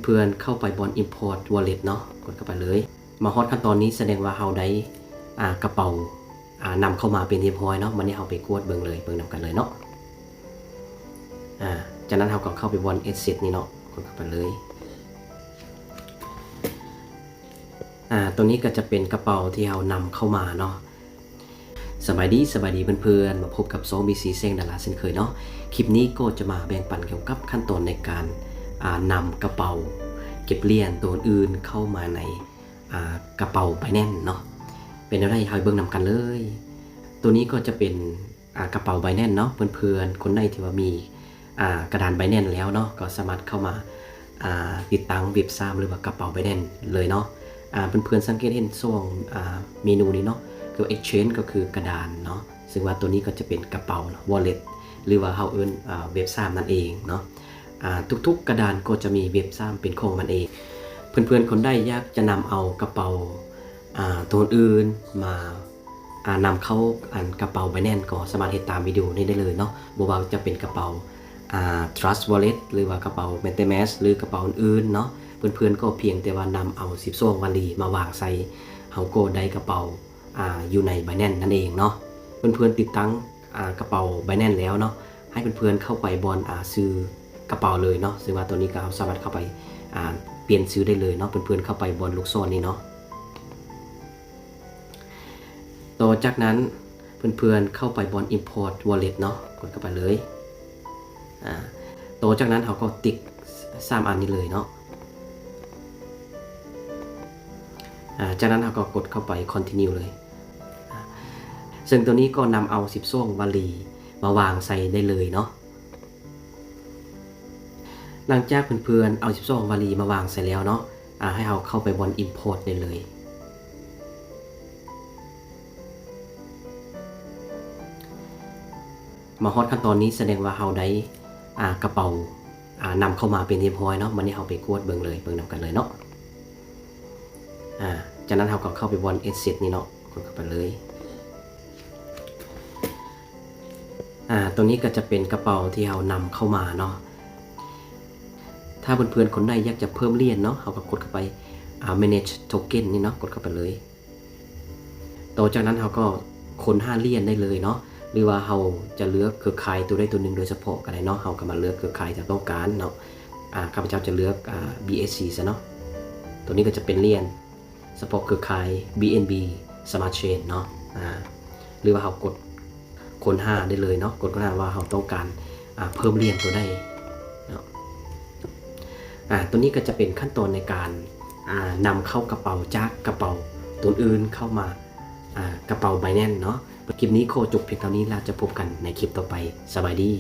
เพื่อนๆเข้าไปบน import wallet เนาะกดเข้าไปเลยมาฮอตขั้นตอนนี้แสดงว่าเราได้กระเป๋านำเข้ามาเป็นที่เรียบร้อยเนาะวันนี้เราไปกวดเบิ่งนำกันเลยเนาะจากนั้นเราก็เข้าไปบน asset นี่เนาะกดเข้าไปเลยตัวนี้ก็จะเป็นกระเป๋าที่เรานำเข้ามาเนาะสบายดีเพื่อนๆมาพบกับ2BC เซ้งดาราเช่นเคยเนาะคลิปนี้ก็จะมาแบ่งปันเกี่ยวกับขั้นตอนในการนำกระเป๋าเก็บเหรียญตัวอื่นเข้ามาในกระเป๋าBinanceเนาะเป็นอะไรให้เบิ่งนำกันเลยตัวนี้ก็จะเป็นกระเป๋าBinanceเนาะเพื่อนๆคนใดที่ว่ามีกระดานBinanceแล้วเนาะก็สามารถเข้ามาติดตั้งเว็บซ้ำหรือว่ากระเป๋าBinanceเลยเนาะเพื่อนๆสังเกตเห็นช่วงเมนูนี้เนาะคือ exchange ก็คือกระดานเนาะซึ่งว่าตัวนี้ก็จะเป็นกระเป๋า wallet หรือว่าเฮาเอิ้นเว็บซ้ำนั่นเองเนาะทุกๆกระดานก็จะมีเว็บซ้ำเป็นของมันเองเพื่อนๆคนใดอยากจะนำเอากระเป๋าตัวอื่นมานำเข้ากระเป๋าBinanceก็สามารถเห็นตามวิดีโอนี้ได้เลยเนาะบ่ว่าจะเป็นกระเป๋าTrust Wallet หรือว่ากระเป๋า MetaMask หรือกระเป๋าอื่นเนาะเพื่อนๆก็เพียงแต่ว่านำเอา12วลีมาวางใส่เฮาก็ได้กระเป๋าอยู่ใน Binance นั่นเองเนาะเพื่อนๆติดตั้งกระเป๋าBinanceแล้วเนาะให้เพื่อนๆเข้าไปบนซื้อกระเป๋าเลยเนาะซึ่งว่าตัวนี้ก็สามารถเข้าไปเปลี่ยนซื้อได้เลยเนาะเพื่อนๆเข้าไปบนลูกศรนี้เนาะต่อจากนั้นเพื่อนๆเข้าไปบน import wallet เนาะกดเข้าไปเลยต่อจากนั้นเขาก็ติ๊ก3อันนี้เลยเนาะจากนั้นเราก็กดเข้าไป continue เลยซึ่งตัวนี้ก็นำเอา12วลีมาวางใส่ได้เลยเนาะหลังจากเพื่อนๆเอา12วลีมาวางใส่แล้วเนาะให้เราเข้าไปบน import ได้เลยมาฮอตขั้นตอนนี้แสดงว่าเราได้กระเป๋านำเข้ามาเป็นที่เรียบร้อยเนาะวันนี้เราไปกวดเบิ่งนำกันเลยเนาะจากนั้นเราก็เข้าไปบน asset นี่เนาะกดเข้าไปเลยตรงนี้ก็จะเป็นกระเป๋าที่เรานำเข้ามาเนาะถ้าเพื่อนๆคนใดอยากจะเพิ่มเหรียญเนาะเราก็กดเข้าไปmanage token นี่เนาะกดเข้าไปเลยต่อจากนั้นเราก็ค้น5เหรียญได้เลยเนาะหรือว่าเราจะเลือกเครือข่ายตัวใดตัวหนึ่งโดยเฉพาะก็ได้เนาะเราก็มาเลือกเครือข่ายที่ต้องการเนาะข้าพเจ้าจะเลือกBSC ซะเนาะตัวนี้ก็จะเป็นเหรียญเฉพาะเครือข่าย BNB Smart Chain เนาะหรือว่าเรากดค้น5ได้เลยเนาะกดค้น5ว่าเราต้องการเพิ่มเหรียญตัวใดเนาะตัวนี้ก็จะเป็นขั้นตอนในการนำเข้ากระเป๋าจากกระเป๋าตัวอื่นเข้ามากระเป๋าBinanceเนาะคลิปนี้โคจบเพียงเท่านี้แล้วจะพบกันในคลิปต่อไปสบายดี